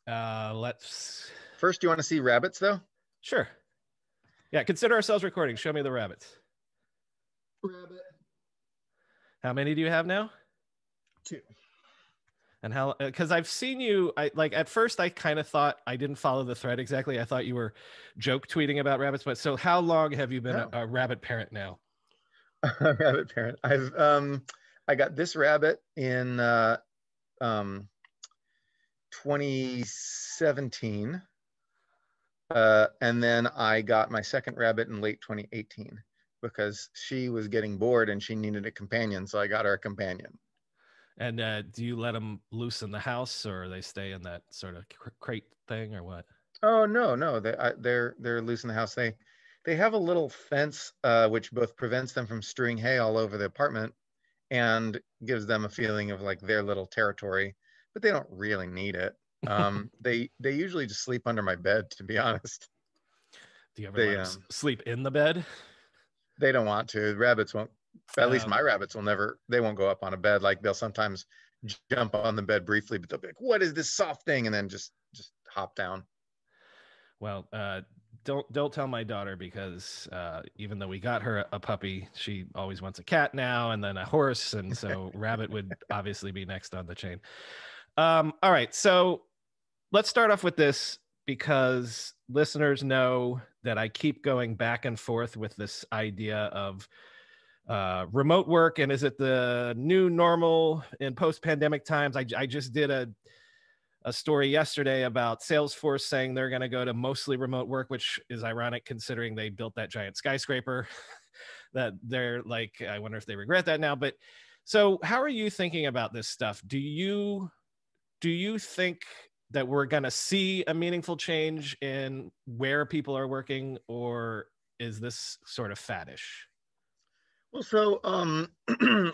Let's. First, you want to see rabbits, though? Sure. Yeah, consider ourselves recording. Show me the rabbits. Rabbit. How many do you have now? 2. And how? Because I've seen you. At first I kind of thought I didn't follow the thread exactly. I thought you were joke tweeting about rabbits. But so how long have you been a rabbit parent now? Rabbit parent. I got this rabbit in 2017. And then I got my second rabbit in late 2018 because she was getting bored and she needed a companion. So I got her a companion. And do you let them loose in the house, or they stay in that sort of crate thing, or what? Oh no, they're loose in the house. They have a little fence which both prevents them from strewing hay all over the apartment and gives them a feeling of like their little territory, but they don't really need it. They usually just sleep under my bed, to be honest. Do you ever let them sleep in the bed? They don't want to. Rabbits won't. At least my rabbits will never. They won't go up on a bed. Like they'll sometimes jump on the bed briefly, but they'll be like, "What is this soft thing?" and then just hop down. Well, don't tell my daughter, because even though we got her a puppy, she always wants a cat now and then a horse, and so rabbit would obviously be next on the chain. All right, so let's start off with this, because listeners know that I keep going back and forth with this idea of remote work, and is it the new normal in post-pandemic times? I just did a story yesterday about Salesforce saying they're going to go to mostly remote work, which is ironic considering they built that giant skyscraper. That they're like, I wonder if they regret that now. But so how are you thinking about this stuff? Do you think that we're going to see a meaningful change in where people are working, or is this sort of faddish? Well, so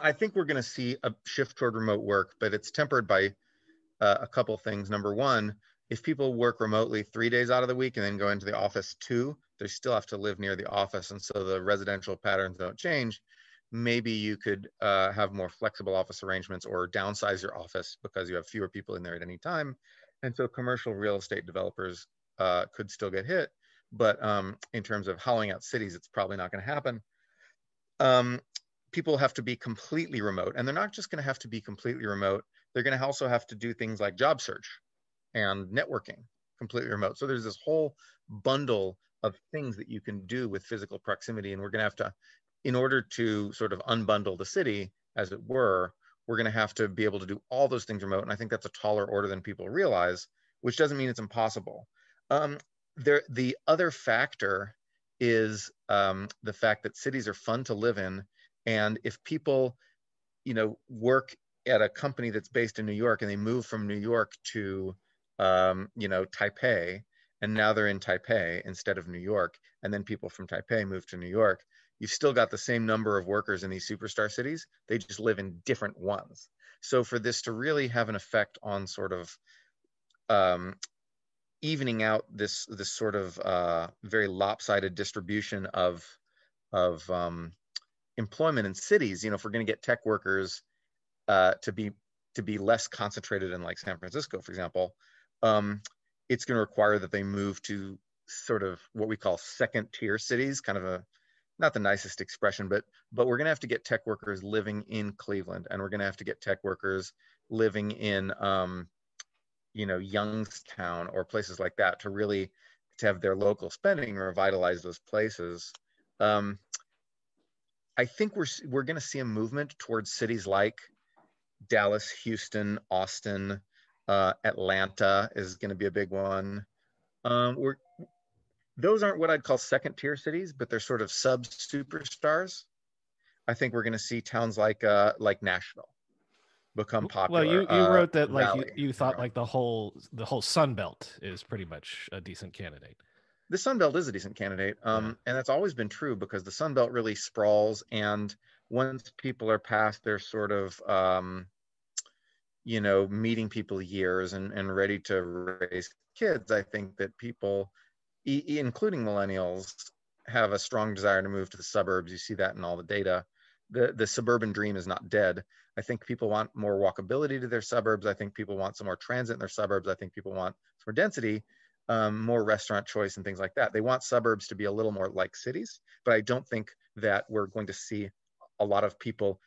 I think we're going to see a shift toward remote work, but it's tempered by a couple things. Number one, if people work remotely 3 days out of the week and then go into the office 2, they still have to live near the office, and so the residential patterns don't change. Maybe you could have more flexible office arrangements or downsize your office because you have fewer people in there at any time. And so commercial real estate developers could still get hit. But in terms of hollowing out cities, it's probably not going to happen. People have to be completely remote, and they're not just going to have to be completely remote. They're going to also have to do things like job search and networking completely remote. So there's this whole bundle of things that you can do with physical proximity. And we're going to have to, in order to sort of unbundle the city, as it were, we're going to have to be able to do all those things remote. And I think that's a taller order than people realize, which doesn't mean it's impossible. The other factor is the fact that cities are fun to live in. And if people, work at a company that's based in New York and they move from New York to, Taipei, and now they're in Taipei instead of New York, and then people from Taipei move to New York, you've still got the same number of workers in these superstar cities. They just live in different ones. So for this to really have an effect on sort of evening out this sort of very lopsided distribution of employment in cities, if we're going to get tech workers to be less concentrated in like San Francisco, for example, it's going to require that they move to sort of what we call second tier cities, kind of not the nicest expression, but we're going to have to get tech workers living in Cleveland, and we're going to have to get tech workers living in Youngstown or places like that to have their local spending revitalize those places. I think we're going to see a movement towards cities like Dallas, Houston, Austin, Atlanta is going to be a big one. Those aren't what I'd call second tier cities, but they're sort of sub superstars. I think we're going to see towns like Nashville become popular. Well, you wrote that Raleigh, you thought like the whole Sun Belt is pretty much a decent candidate. The Sun Belt is a decent candidate, and that's always been true because the Sun Belt really sprawls, and once people are past their sort of meeting people years and ready to raise kids, I think that people, including millennials, have a strong desire to move to the suburbs. You see that in all the data. The suburban dream is not dead. I think people want more walkability to their suburbs. I think people want some more transit in their suburbs. I think people want some more density, more restaurant choice and things like that. They want suburbs to be a little more like cities, but I don't think that we're going to see a lot of people,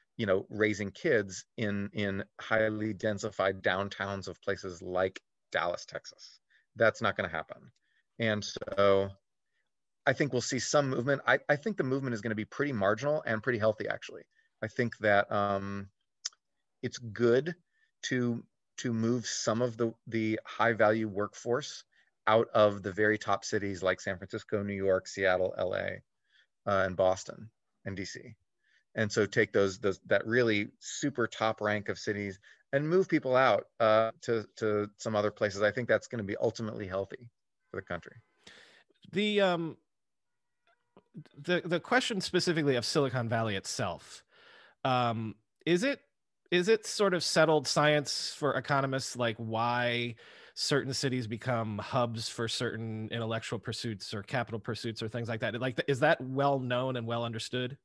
raising kids in highly densified downtowns of places like Dallas, Texas. That's not going to happen. And so I think we'll see some movement. I think the movement is going to be pretty marginal and pretty healthy, actually. I think that it's good to move some of the high value workforce out of the very top cities like San Francisco, New York, Seattle, LA, and Boston and DC. And so take those that really super top rank of cities and move people out to some other places. I think that's going to be ultimately healthy for the country. The the question specifically of Silicon Valley itself, um, is it sort of settled science for economists, like why certain cities become hubs for certain intellectual pursuits or capital pursuits or things like that? Like, is that well known and well understood?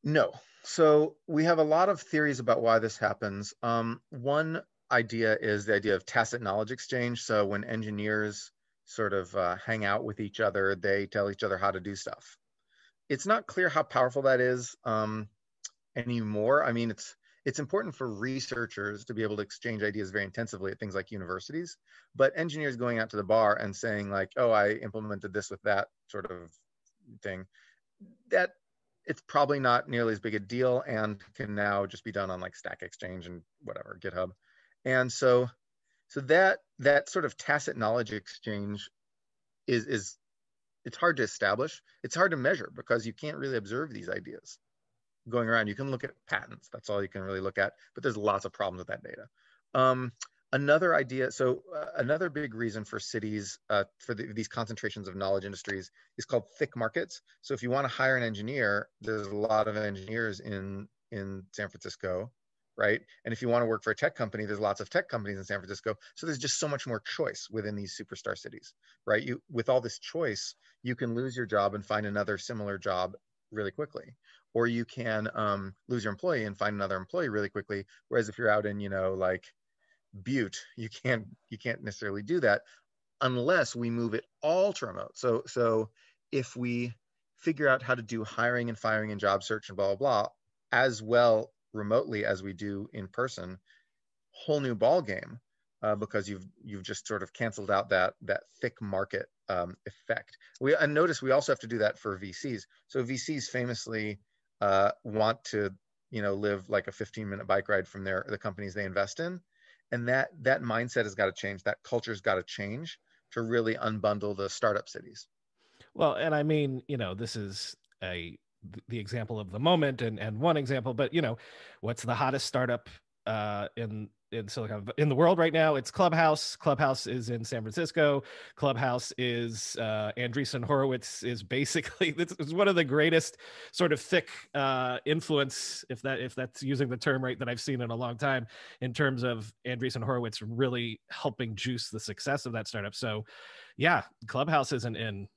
No. So we have a lot of theories about why this happens. One idea is the idea of tacit knowledge exchange. So when engineers sort of hang out with each other, they tell each other how to do stuff. It's not clear how powerful that is anymore. I mean, it's important for researchers to be able to exchange ideas very intensively at things like universities, but engineers going out to the bar and saying like, "Oh, I implemented this with that sort of thing," that it's probably not nearly as big a deal and can now just be done on like Stack Exchange and whatever, GitHub. And so that sort of tacit knowledge exchange is it's hard to establish. It's hard to measure because you can't really observe these ideas going around. You can look at patents. That's all you can really look at, but there's lots of problems with that data. Um, Another idea, so another big reason for cities, for these concentrations of knowledge industries is called thick markets. So if you want to hire an engineer, there's a lot of engineers in San Francisco, right? And if you want to work for a tech company, there's lots of tech companies in San Francisco. So there's just so much more choice within these superstar cities, right? With all this choice, you can lose your job and find another similar job really quickly, or you can lose your employee and find another employee really quickly. Whereas if you're out in, like Butte, you can't necessarily do that unless we move it all to remote. So if we figure out how to do hiring and firing and job search and blah blah blah as well remotely as we do in person, whole new ball game, because you've just sort of canceled out that thick market effect. And notice we also have to do that for VCs. So VCs famously want to live like a 15-minute bike ride from the companies they invest in, and that mindset has got to change. That culture's got to change to really unbundle the startup cities. Well, and I mean, this is the example of the moment and one example, but what's the hottest startup in in the world right now? It's Clubhouse. Clubhouse is in San Francisco. Clubhouse is Andreessen Horowitz is basically this is one of the greatest sort of thick influence, if that's using the term right, that I've seen in a long time, in terms of Andreessen Horowitz really helping juice the success of that startup. So yeah, Clubhouse isn't in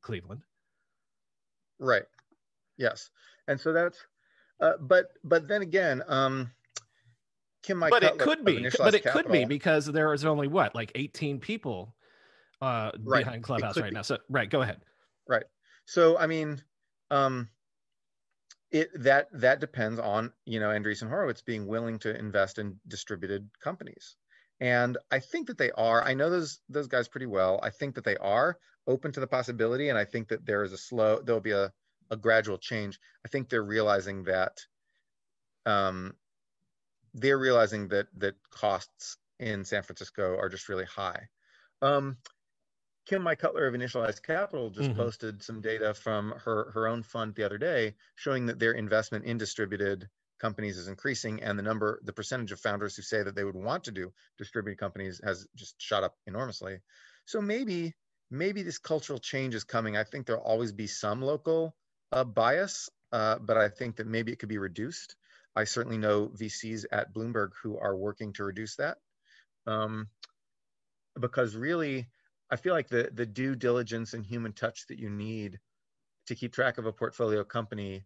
Cleveland. Right. Yes. And so that's but then again, Kim Mike But it Cutler could of be, Initialized Capital. because there is only what, like 18 people Right. behind It Clubhouse could right be. now. So right, go ahead. Right. So I mean, um, that depends on Andreessen Horowitz being willing to invest in distributed companies, and I think that they are. I know those guys pretty well. I think that they are open to the possibility, and I think that there'll be a gradual change. I think um, they're realizing that costs in San Francisco are just really high. Um, Kim Mike Cutler of Initialized Capital just Mm-hmm. posted some data from her own fund the other day showing that their investment in distributed companies is increasing, and the percentage of founders who say that they would want to do distributed companies has just shot up enormously. So maybe this cultural change is coming. I think there'll always be some local bias, but I think that maybe it could be reduced. I certainly know VCs at Bloomberg who are working to reduce that. Um, because really, I feel like the due diligence and human touch that you need to keep track of a portfolio company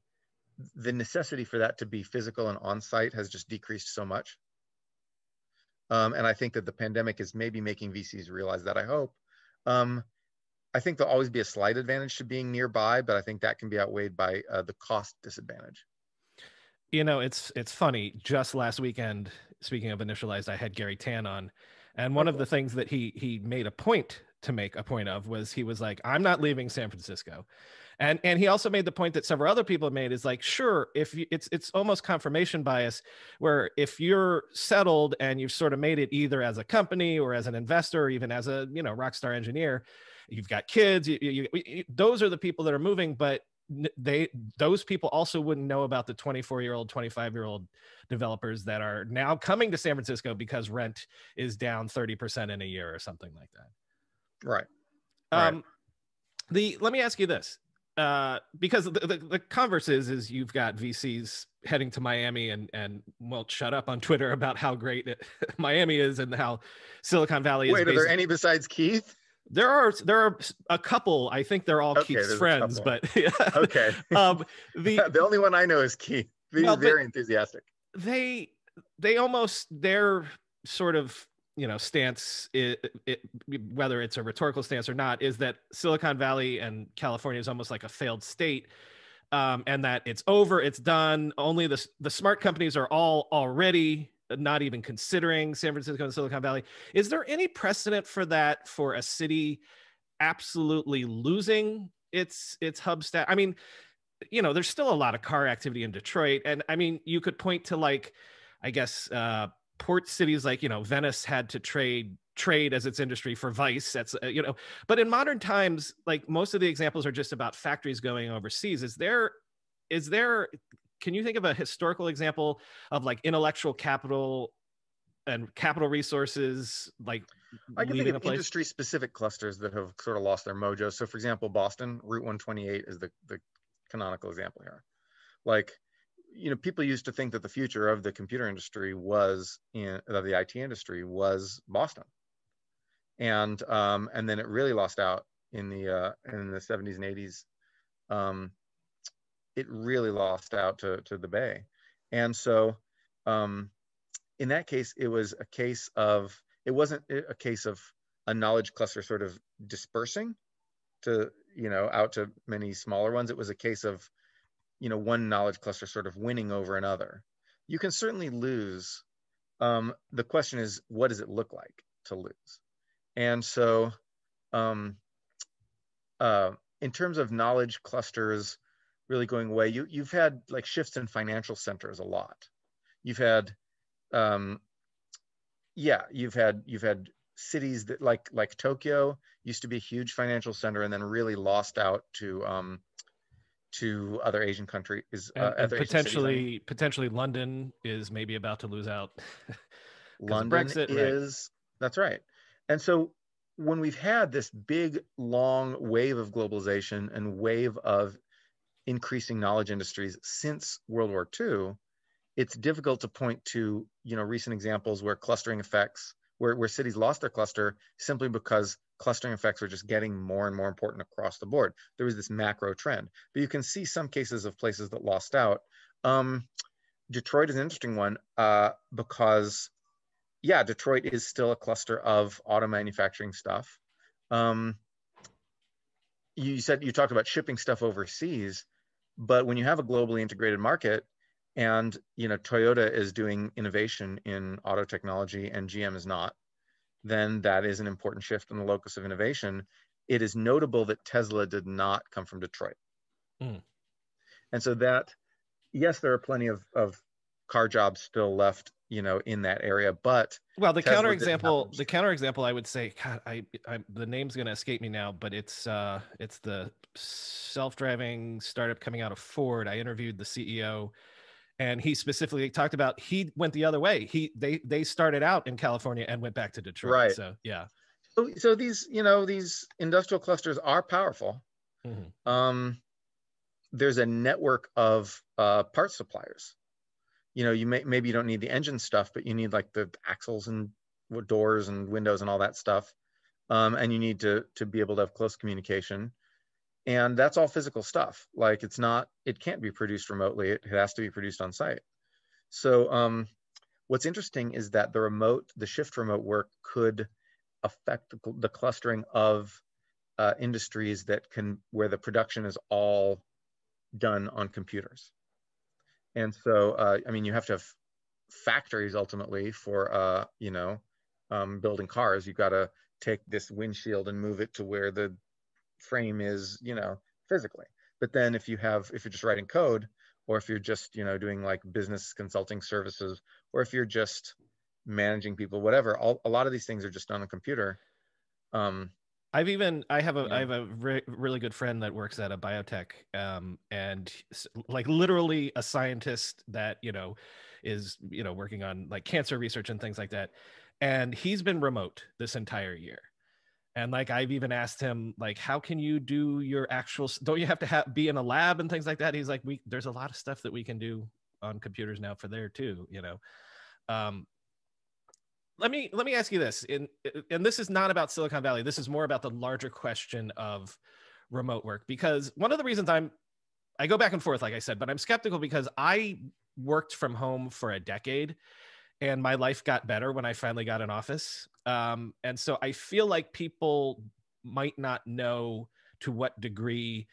the necessity for that to be physical and on-site has just decreased so much. And I think that the pandemic is maybe making VCs realize that, I hope. I think there'll always be a slight advantage to being nearby, but I think that can be outweighed by the cost disadvantage. You know, it's funny. Just last weekend, speaking of initialized, I had Gary Tan on, and Oh, one of the cool. things that he made a point to make a point of was he was like, "I'm not leaving San Francisco," and he also made the point that several other people have made is like, sure, if you, it's almost confirmation bias, where if you're settled and you've sort of made it either as a company or as an investor or even as a rock star engineer, you've got kids, those are the people that are moving, but they those people also wouldn't know about the 24-year-old 25-year-old developers that are now coming to San Francisco because rent is down 30% in a year or something like that. Right. Right. um let me ask you this, because the converse is you've got VCs heading to Miami and won't shut up on Twitter about how great Miami is and how Silicon Valley is Wait, are there basically. any besides Keith? There are a couple. I think they're all Okay, Keith's there's a friends, couple. but Okay. the The only one I know is Keith. He's well, but very enthusiastic. they they almost their sort of stance, whether it's a rhetorical stance or not, is that Silicon Valley and California is almost like a failed state, and that it's over, it's done. Only the smart companies are all already not even considering San Francisco and Silicon Valley. Is there any precedent for that, for a city absolutely losing its hub stat? I mean, there's still a lot of car activity in Detroit. And I mean, you could point to, like, I guess, port cities like, Venice had to trade as its industry for Vice. That's, but in modern times, like, most of the examples are just about factories going overseas. Is there, can you think of a historical example of like intellectual capital and capital resources, like, I can think leaving of a place? industry specific clusters that have sort of lost their mojo. So, for example, Boston, Route 128 is the canonical example here. Like, people used to think that the future of the computer industry of the IT industry was Boston. And then it really lost out in the 70s and 80s. It really lost out to the Bay. And so, in that case, it wasn't a case of a knowledge cluster sort of dispersing to, out to many smaller ones. It was a case of, one knowledge cluster sort of winning over another. You can certainly lose. The question is, what does it look like to lose? And so, in terms of knowledge clusters really going away, you've had like shifts in financial centers a lot. You've had, you've had cities that like Tokyo used to be a huge financial center and then really lost out to other Asian countries, And other Asian cities. I mean, potentially London is maybe about to lose out because of London Brexit, right? is, that's right. And so when we've had this big, long wave of globalization and wave of increasing knowledge industries since World War II, it's difficult to point to, recent examples where clustering effects, where cities lost their cluster simply because clustering effects were just getting more and more important across the board. There was this macro trend, but you can see some cases of places that lost out. Detroit is an interesting one because, yeah, Detroit is still a cluster of auto manufacturing stuff. You talked about shipping stuff overseas, but when you have a globally integrated market, and Toyota is doing innovation in auto technology and GM is not, then that is an important shift in the locus of innovation. It is notable that Tesla did not come from Detroit. Mm. And so that, yes, there are plenty of car jobs still left, in that area, but Well, Tesla didn't happen. the counterexample, I would say, God, the name's going to escape me now, but it's the self-driving startup coming out of Ford. I interviewed the CEO, and he specifically talked about he went the other way. They started out in California and went back to Detroit. Right. So yeah. So these industrial clusters are powerful. Mm-hmm. There's a network of parts suppliers. Maybe you don't need the engine stuff, but you need like the axles and doors and windows and all that stuff. And you need to be able to have close communication. And that's all physical stuff. Like it can't be produced remotely. It has to be produced on site. So what's interesting is that the shift remote work could affect the clustering of industries where the production is all done on computers. And so, I mean, you have to have factories ultimately for, building cars. You've got to take this windshield and move it to where the frame is, physically. But then if you're just writing code, or if you're just, doing like business consulting services, or if you're just managing people, whatever, a lot of these things are just done on a computer. Um, I have you know, a really good friend that works at a biotech, and like literally a scientist that is working on like cancer research and things like that, and he's been remote this entire year. And like I've even asked him, like, how can you do your actual? Don't you have to be in a lab and things like that? He's like, there's a lot of stuff that we can do on computers now for there too. Um, let me ask you this, and this is not about Silicon Valley. This is more about the larger question of remote work, because one of the reasons I go back and forth, like I said, but I'm skeptical because I worked from home for a decade and my life got better when I finally got an office. And so I feel like people might not know to what degree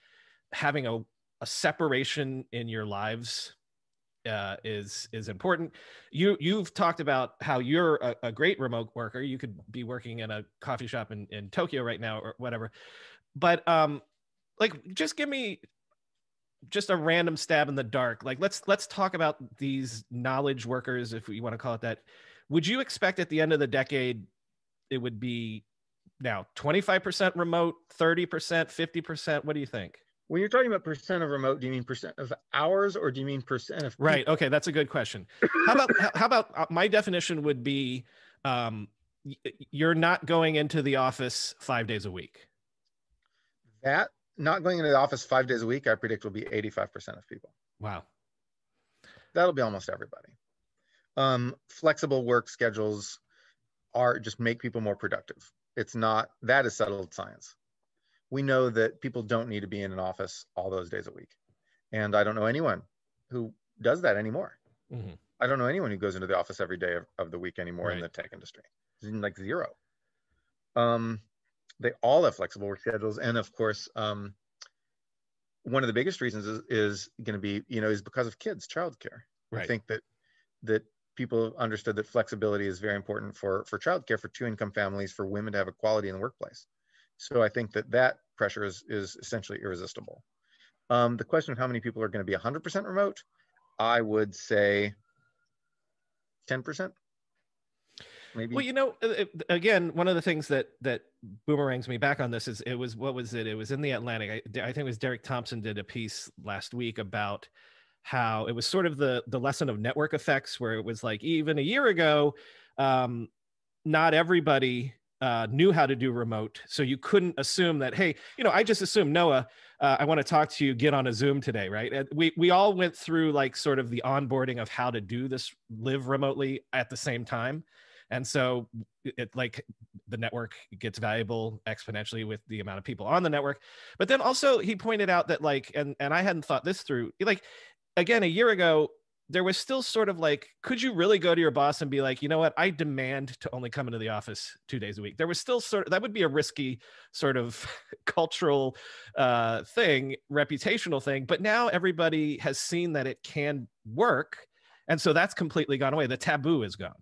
having a separation in your lives is important. You've talked about how you're a great remote worker. You could be working in a coffee shop in Tokyo right now or whatever. But like, just give me just a random stab in the dark. Like, let's talk about these knowledge workers, if we want to call it that. Would you expect at the end of the decade it would be now 25% remote, 30%, 50%? What do you think? when you're talking about percent of remote, do you mean percent of hours, or do you mean percent of Right. people? Okay, that's a good question. How about my definition would be, um, you're not going into the office 5 days a week. That not going into the office 5 days a week, I predict will be 85% of people. Wow. That'll be almost everybody. Flexible work schedules are just make people more productive. It's not, that is settled science. We know that people don't need to be in an office all those days a week. And I don't know anyone who does that anymore. Mm-hmm. I don't know anyone who goes into the office every day of the week anymore in Right. the tech industry. Like zero. Um, they all have flexible work schedules. And of course, one of the biggest reasons is going to be, is because of kids, childcare. I Right. think that people understood that flexibility is very important for childcare, for two-income families, for women to have equality in the workplace. So I think that pressure is essentially irresistible. The question of how many people are going to be 100% remote, I would say 10%, Well, maybe. again, one of the things that boomerangs me back on this is, it was, what was it? It was in the Atlantic. I think it was Derek Thompson did a piece last week about how it was sort of the lesson of network effects, where it was like, even a year ago, um, not everybody knew how to do remote. So you couldn't assume that, hey, I just assume, Noah, I want to talk to you, get on a Zoom today, right? And we all went through like sort of the onboarding of how to do this, live remotely at the same time. And so it, like, the network gets valuable exponentially with the amount of people on the network. But then also he pointed out that, like, and I hadn't thought this through, like, again, a year ago, there was still sort of like, could you really go to your boss and be like, you know what, I demand to only come into the office 2 days a week? There was still sort of, that would be a risky sort of cultural thing, reputational thing. But now everybody has seen that it can work. And so that's completely gone away. The taboo is gone.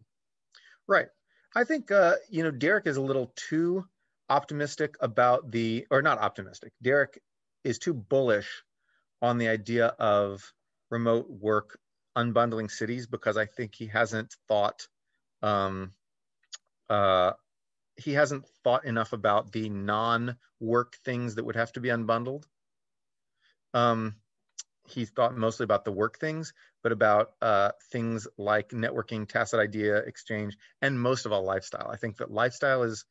Right. I think, Derek is a little too optimistic about or not optimistic. Derek is too bullish on the idea of remote work unbundling cities, because I think um, he hasn't thought enough about the non-work things that would have to be unbundled. He's thought mostly about the work things, but about things like networking, tacit idea exchange, and most of all, lifestyle. I think that lifestyle is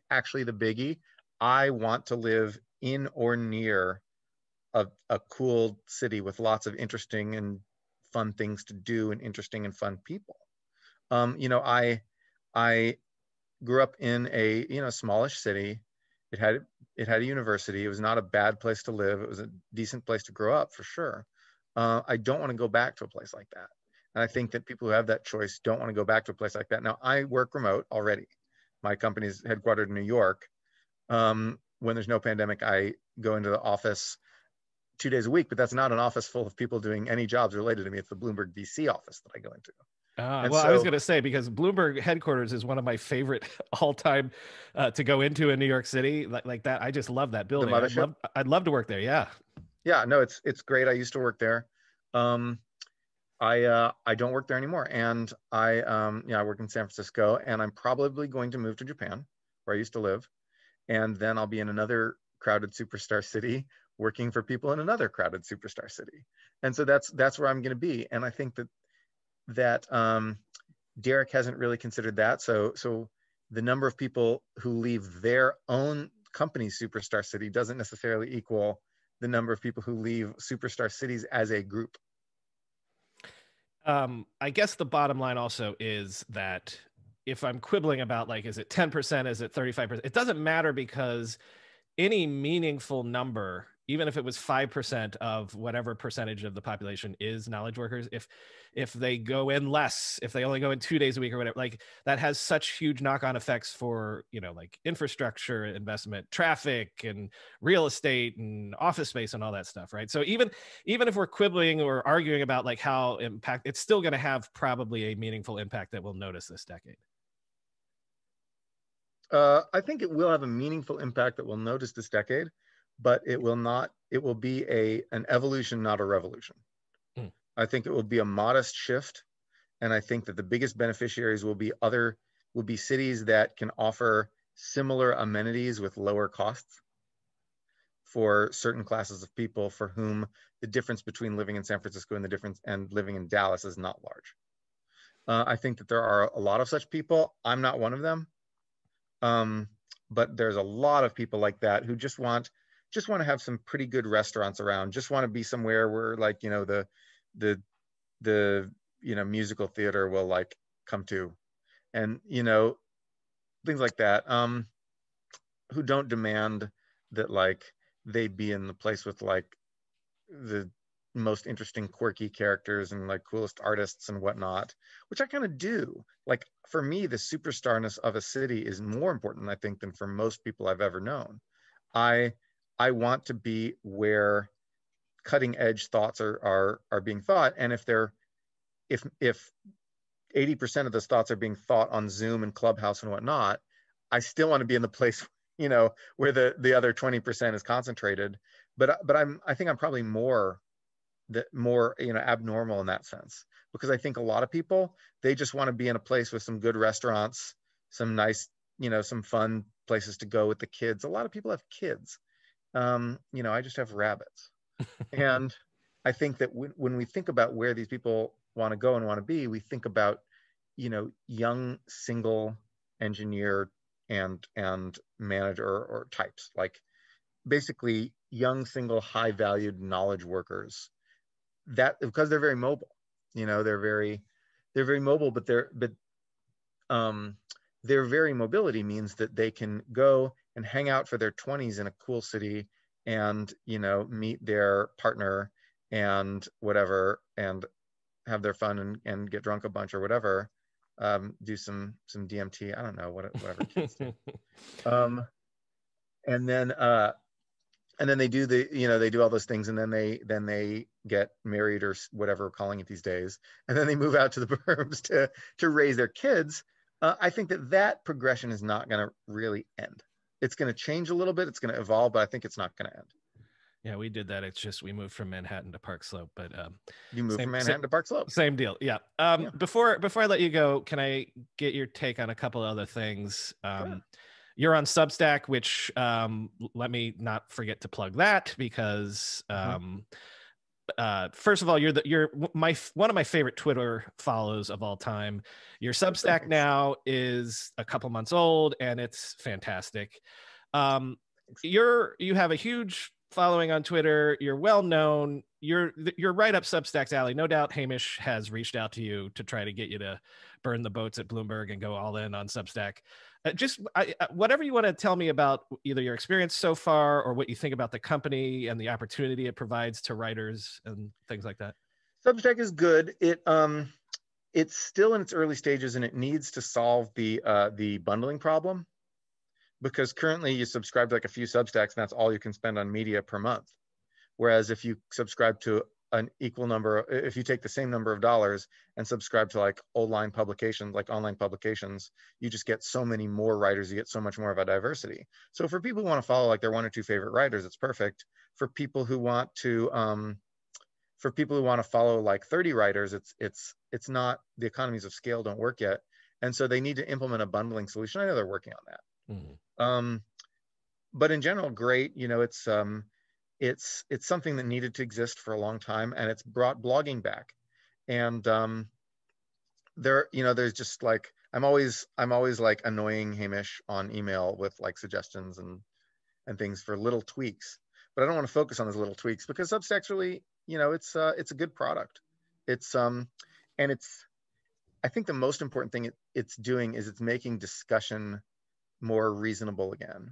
actually the biggie. I want to live in or near a cool city with lots of interesting and fun things to do, and interesting and fun people. I grew up in a smallish city, It had a university. It was not a bad place to live. It was a decent place to grow up for sure. I don't want to go back to a place like that. And I think that people who have that choice don't want to go back to a place like that. Now, I work remote already. My company is headquartered in New York. When there's no pandemic, I go into the office 2 days a week, but that's not an office full of people doing any jobs related to me. It's the Bloomberg VC office that I go into. And Well, I was so going to say, because Bloomberg headquarters is one of my favorite all-time to go into in New York City, like that. I just love that the building. mothership, I'd love to work there. Yeah. yeah, no, it's great. I used to work there. Um, I don't work there anymore, and I work in San Francisco, and I'm probably going to move to Japan, where I used to live, and then I'll be in another crowded superstar city working for people in another crowded superstar city, and so that's where I'm going to be. And I think that Derek hasn't really considered that. So the number of people who leave their own company's superstar city doesn't necessarily equal the number of people who leave superstar cities as a group. I guess the bottom line also is that if I'm quibbling about, like, is it 10%, is it 35%, it doesn't matter, because any meaningful number, even if it was 5% of whatever percentage of the population is knowledge workers, if they go in less, if they only go in 2 days a week or whatever, like, that has such huge knock-on effects for, like, infrastructure investment, traffic, and real estate and office space and all that stuff, right? So even if we're quibbling or arguing about, like, how impact, it's still going to have probably a meaningful impact that we'll notice this decade. I think it will have a meaningful impact that we'll notice this decade, but it will not. It will be an evolution, not a revolution. Mm. I think it will be a modest shift, and I think that the biggest beneficiaries will be cities that can offer similar amenities with lower costs for certain classes of people for whom the difference between living in San Francisco and living in Dallas is not large. I think that there are a lot of such people. I'm not one of them. But there's a lot of people like that who just want to have some pretty good restaurants around, just want to be somewhere where, like, the musical theater will, like, come to, and things like that, who don't demand that, like, they be in the place with, like, the most interesting quirky characters and, like, coolest artists and whatnot, which I kind of do. Like, for me, the superstarness of a city is more important, I think, than for most people I've ever known. I want to be where cutting edge thoughts are being thought, and if 80% of those thoughts are being thought on Zoom and Clubhouse and whatnot, I still want to be in the place where the other 20% is concentrated. But I think I'm probably more abnormal in that sense, because I think a lot of people, they just want to be in a place with some good restaurants, some nice, some fun places to go with the kids. A lot of people have kids. I just have rabbits. And I think that when we think about where these people want to go and want to be, we think about, young single engineer and manager or types, like, basically young single high valued knowledge workers, that because they're very mobile, they're very mobile, but their very mobility means that they can go and hang out for their 20s in a cool city and meet their partner and whatever, and have their fun and get drunk a bunch or whatever, do some DMT, I don't know, whatever kids do. And then they do they do all those things, and then they get married or whatever we're calling it these days, and then they move out to the burbs to raise their kids. I think that progression is not going to really end. It's going to change a little bit. It's going to evolve, but I think it's not going to end. Yeah, we did that. It's just we moved from Manhattan to Park Slope, but you moved from Manhattan to Park Slope. Same deal. Yeah. Yeah. Before I let you go, can I get your take on a couple of other things? Sure. You're on Substack, which let me not forget to plug that, because first of all, you're one of my favorite Twitter follows of all time. Your Substack now is a couple months old, and it's fantastic. You have a huge following on Twitter. You're well known. You're right up Substack's alley. No doubt Hamish has reached out to you to try to get you to burn the boats at Bloomberg and go all in on Substack. Whatever you want to tell me about either your experience so far or what you think about the company and the opportunity it provides to writers and things like that. Substack is good. It's still in its early stages, and it needs to solve the bundling problem, because currently you subscribe to like a few Substacks and that's all you can spend on media per month. Whereas if you subscribe to an equal number, if you take the same number of dollars and subscribe to like online publications, like online publications, you just get so many more writers, you get so much more of a diversity. So for people who want to follow like their one or two favorite writers, it's perfect. For people who want to follow like 30 writers, it's not, the economies of scale don't work yet. And so they need to implement a bundling solution. I know they're working on that. But in general, great. It's something that needed to exist for a long time, and it's brought blogging back. And there's just like, I'm always like annoying Hamish on email with like suggestions and things for little tweaks. But I don't want to focus on those little tweaks, because Substack's really, it's a good product. I think the most important thing it's doing is it's making discussion more reasonable again,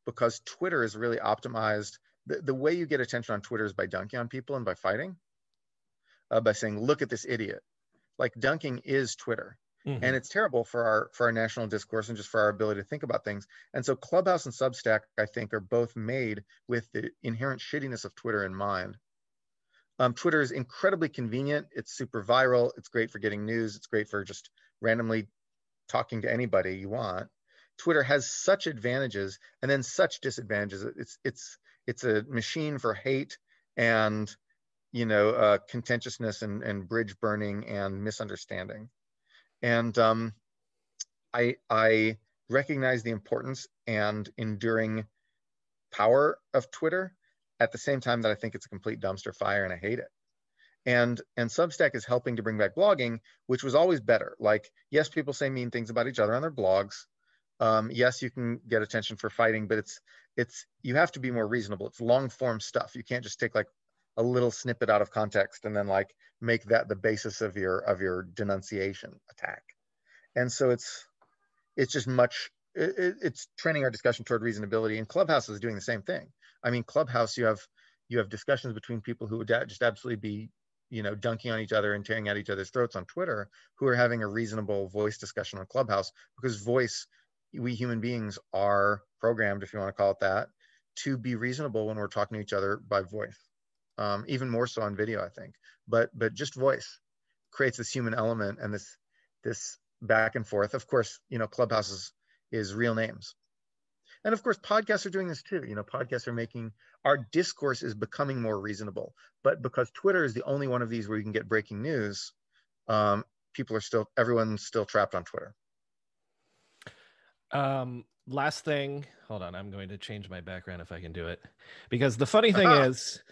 because Twitter is really optimized. The way you get attention on Twitter is by dunking on people and by fighting, by saying, look at this idiot. Like, dunking is Twitter. And it's terrible for our national discourse and just for our ability to think about things. And so Clubhouse and Substack, I think, are both made with the inherent shittiness of Twitter in mind. Twitter is incredibly convenient. It's super viral. It's great for getting news. It's great for just randomly talking to anybody you want. Twitter has such advantages and then such disadvantages. It's a machine for hate and contentiousness and bridge burning and misunderstanding. And I recognize the importance and enduring power of Twitter, at the same time that I think it's a complete dumpster fire and I hate it. And Substack is helping to bring back blogging, which was always better. Like, yes, people say mean things about each other on their blogs. Yes, you can get attention for fighting, but you have to be more reasonable. It's long form stuff. You can't just take like a little snippet out of context and then like make that the basis of your denunciation attack. And so it's just it's training our discussion toward reasonability. And Clubhouse is doing the same thing. I mean, Clubhouse, you have discussions between people who would just absolutely be dunking on each other and tearing at each other's throats on Twitter, who are having a reasonable voice discussion on Clubhouse, because we human beings are programmed, if you want to call it that, to be reasonable when we're talking to each other by voice. Even more so on video, I think. But just voice creates this human element and this back and forth. Of course, Clubhouse is real names. And of course, podcasts are doing this too. Podcasts are making our discourse is becoming more reasonable. But because Twitter is the only one of these where you can get breaking news, everyone's still trapped on Twitter. Last thing, hold on, I'm going to change my background if I can do it, because the funny thing is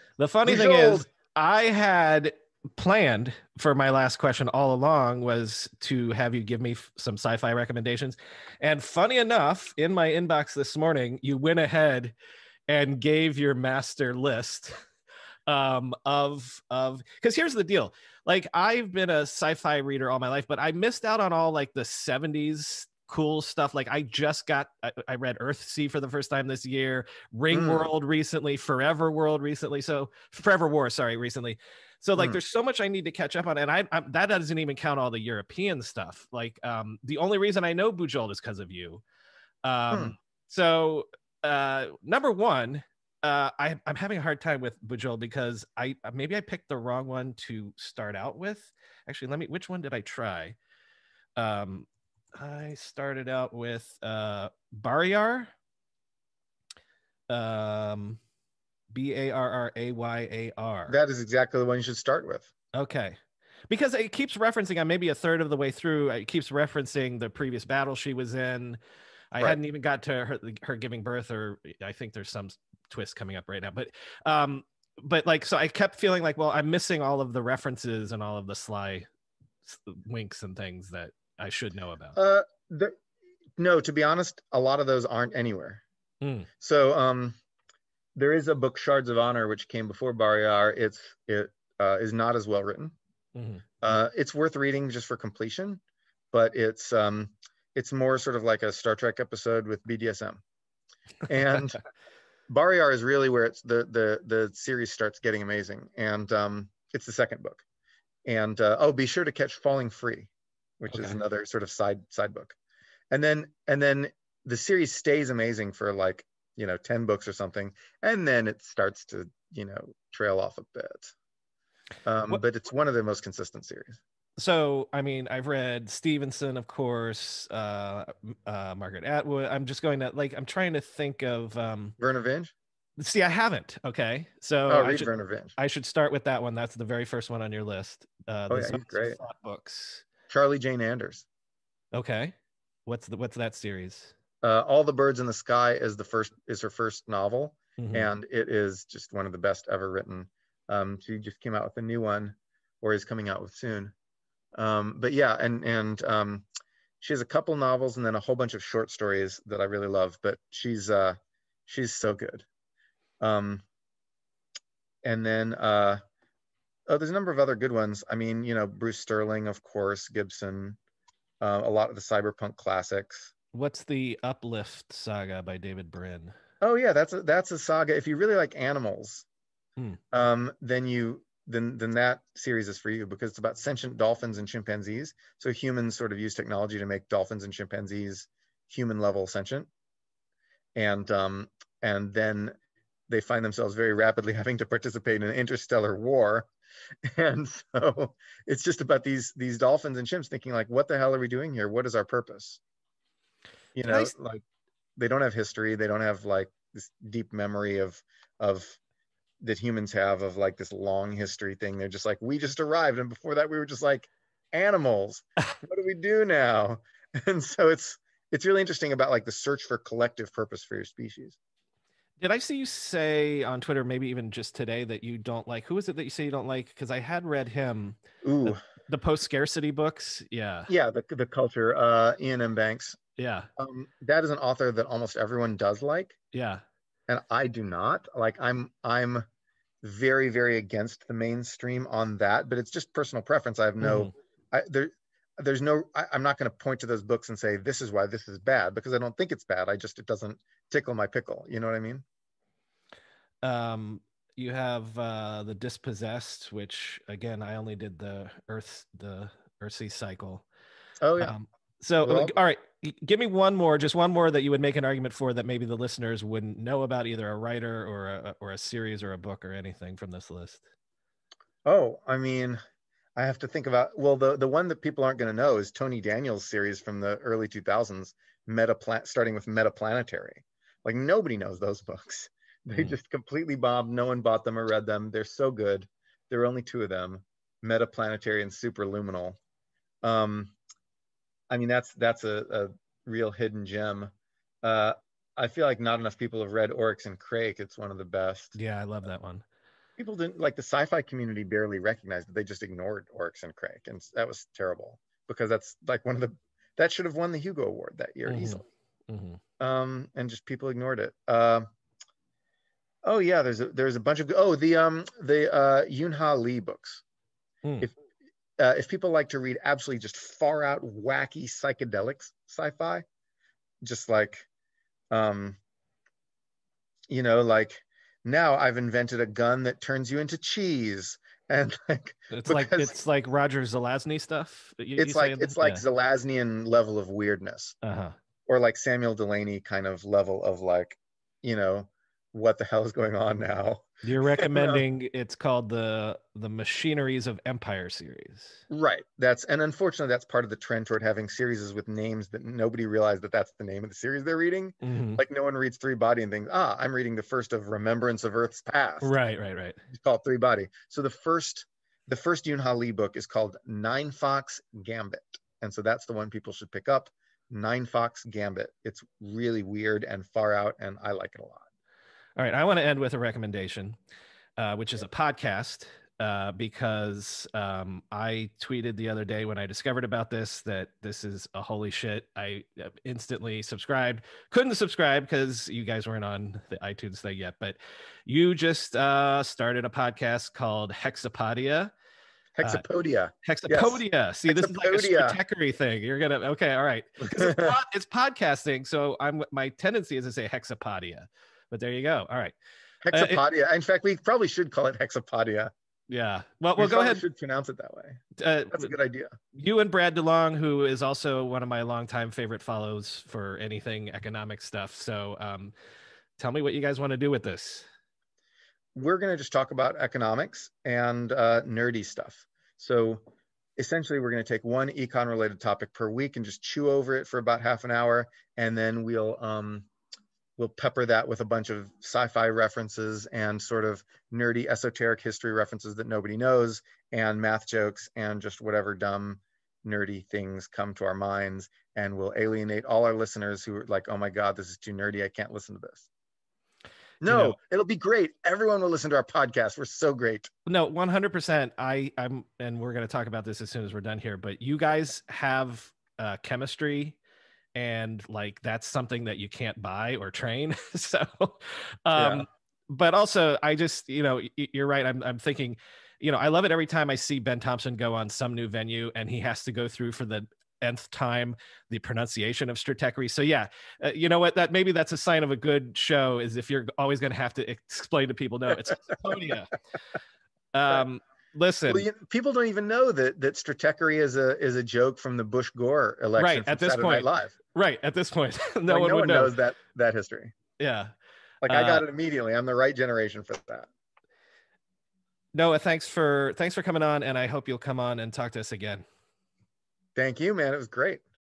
I had planned for my last question all along was to have you give me some sci-fi recommendations. And funny enough, in my inbox this morning, you went ahead and gave your master list of because here's the deal. Like, I've been a sci-fi reader all my life, but I missed out on all like the 70s cool stuff. Like, I read Earthsea for the first time this year, Ringworld recently, Forever War recently. So like there's so much I need to catch up on, and that doesn't even count all the European stuff. Like, the only reason I know Bujold is because of you. So number one, I'm having a hard time with Bujold because I picked the wrong one to start out with. Actually, which one did I try? I started out with Barrayar, Barrayar. That is exactly the one you should start with. Okay. Because it keeps referencing, I'm maybe a third of the way through, it keeps referencing the previous battle she was in. I hadn't even got to her giving birth, or I think there's some twist coming up right now. But like, so I kept feeling like, well, I'm missing all of the references and all of the sly winks and things that I should know about. No, to be honest, a lot of those aren't anywhere. So There is a book, Shards of Honor, which came before Barriar. It is not as well written. Hmm. It's worth reading just for completion, but it's more sort of like a Star Trek episode with BDSM. And Barriar is really where it's the series starts getting amazing, and it's the second book. And be sure to catch Falling Free, which is Okay. another sort of side book. And then the series stays amazing for like 10 books or something, and then it starts to trail off a bit. What? But it's one of the most consistent series. So, I mean, I've read Stevenson, of course, Margaret Atwood. I'm just going to like, I'm trying to think of, Verna Vinge. see, I haven't. Okay. So Oh, read Verna Vinge. I should start with that one. That's the very first one on your list. Oh The yeah, he's Zones of great. Thought books. Charlie Jane Anders. Okay. What's that series? All the Birds in the Sky is her first novel, Hmm. and it is just one of the best ever written. She just came out with a new one, or is coming out with soon. But yeah, and she has a couple novels and then a whole bunch of short stories that I really love. But she's so good. Um, and then there's a number of other good ones. I mean, Bruce Sterling, of course, Gibson, a lot of the cyberpunk classics. What's the Uplift saga by David Brin? Oh yeah, that's a saga. If you really like animals, Hmm. then that series is for you, because it's about sentient dolphins and chimpanzees. So humans sort of use technology to make dolphins and chimpanzees human level sentient, and then they find themselves very rapidly having to participate in an interstellar war. And so it's just about these dolphins and chimps thinking like, what the hell are we doing here? What is our purpose? Did I? Like they don't have history. They don't have like this deep memory of that humans have, of like this long history thing. They're just like, we just arrived, and before that we were just like animals. What do we do now? And so it's really interesting about like the search for collective purpose for your species. Did I see you say on Twitter, maybe even just today, that you don't like? Who is it that you say you don't like? Because I had read him, Ooh, the post scarcity books. Yeah, yeah, the culture. Ian M. Banks. yeah, That is an author that almost everyone does like, yeah. and I do not. Like I'm very, very against the mainstream on that, but it's just personal preference. I have Hmm. no, there's no, I'm not going to point to those books and say, this is why this is bad, because I don't think it's bad. It doesn't tickle my pickle. You know what I mean? Um, you have the Dispossessed, which again, I only did the Earthsea cycle. Oh yeah. Um, so, They're all all good. right, give me one more, just one more that you would make an argument for that maybe the listeners wouldn't know about, either a writer or a series or a book or anything from this list. Oh, I mean, I have to think about, well, the one that people aren't going to know is Tony Daniels' series from the early 2000s, starting with Metaplanetary. Like nobody knows those books. They Mm. just completely bombed. No one bought them or read them. They're so good. There are only two of them, Metaplanetary and Superluminal. Um, I mean, that's a real hidden gem. Uh, I feel like not enough people have read Oryx and Crake. It's one of the best. Yeah, I love that one. People didn't like, the sci-fi community barely recognized it. They just ignored Oryx and Crake, and that was terrible, because that's like one of the that should have won the Hugo Award that year Hmm. easily. Hmm. And just people ignored it. Oh yeah, there's a bunch of the Yunha Lee books. Mm. If people like to read absolutely just far out wacky psychedelic sci-fi, just like um like, now I've invented a gun that turns you into cheese, and like, because It's like Roger Zelazny stuff. You it's say like in there? it's like Yeah. Zelaznian level of weirdness, Uh-huh. or like Samuel Delaney kind of level of like, you know, what the hell is going on now? You're And, recommending, it's called the Machineries of Empire series. right. And unfortunately, that's part of the trend toward having series with names that nobody realized that that's the name of the series they're reading. Hmm. Like no one reads Three Body and thinks, I'm reading the first of Remembrance of Earth's Past. Right, right, right. It's called Three Body. So the first Yunha Lee book is called Nine Fox Gambit, and so that's the one people should pick up. Nine Fox Gambit. It's really weird and far out, and I like it a lot. All right, I want to end with a recommendation, which is a podcast. because I tweeted the other day when I discovered about this that this is a holy shit. I instantly subscribed. Couldn't subscribe because you guys weren't on the iTunes thing yet, but you just started a podcast called Hexapodia. Uh, Hexapodia. Yes. Hexapodia. See, this is like a Hexapodia. stratechery thing. You're gonna okay, all right, because it's podcasting. So my tendency is to say Hexapodia, but there you go. All right. Hexapodia. In fact, we probably should call it Hexapodia. Yeah. Well, We go ahead. should pronounce it that way. Uh, That's a good idea. you and Brad DeLong, who is also one of my longtime favorite follows for anything economic stuff. So tell me what you guys want to do with this. We're going to just talk about economics and nerdy stuff. So essentially, we're going to take one econ related topic per week and just chew over it for about half an hour. And then we'll pepper that with a bunch of sci-fi references and sort of nerdy esoteric history references that nobody knows, and math jokes, and just whatever dumb nerdy things come to our minds. And we'll alienate all our listeners who are like, oh my God, this is too nerdy. I can't listen to this. No, it'll be great. Everyone will listen to our podcast. We're so great. No, 100%. I'm, and we're going to talk about this as soon as we're done here, but you guys have chemistry, and like that's something that you can't buy or train. So Yeah. but also I just, you're right. I'm thinking, I love it every time I see Ben Thompson go on some new venue and he has to go through for the nth time the pronunciation of stratechery. So yeah, you know what, that maybe that's a sign of a good show, is if you're always going to have to explain to people, no, it's Hexapodia. Listen, well, people don't even know that stratechery is a joke from the Bush Gore election, right at this Saturday point. Night Live. Right at this point, no one knows that history. Yeah, like I got it immediately. I'm the right generation for that. Noah, thanks for coming on, and I hope you'll come on and talk to us again. Thank you, man. It was great.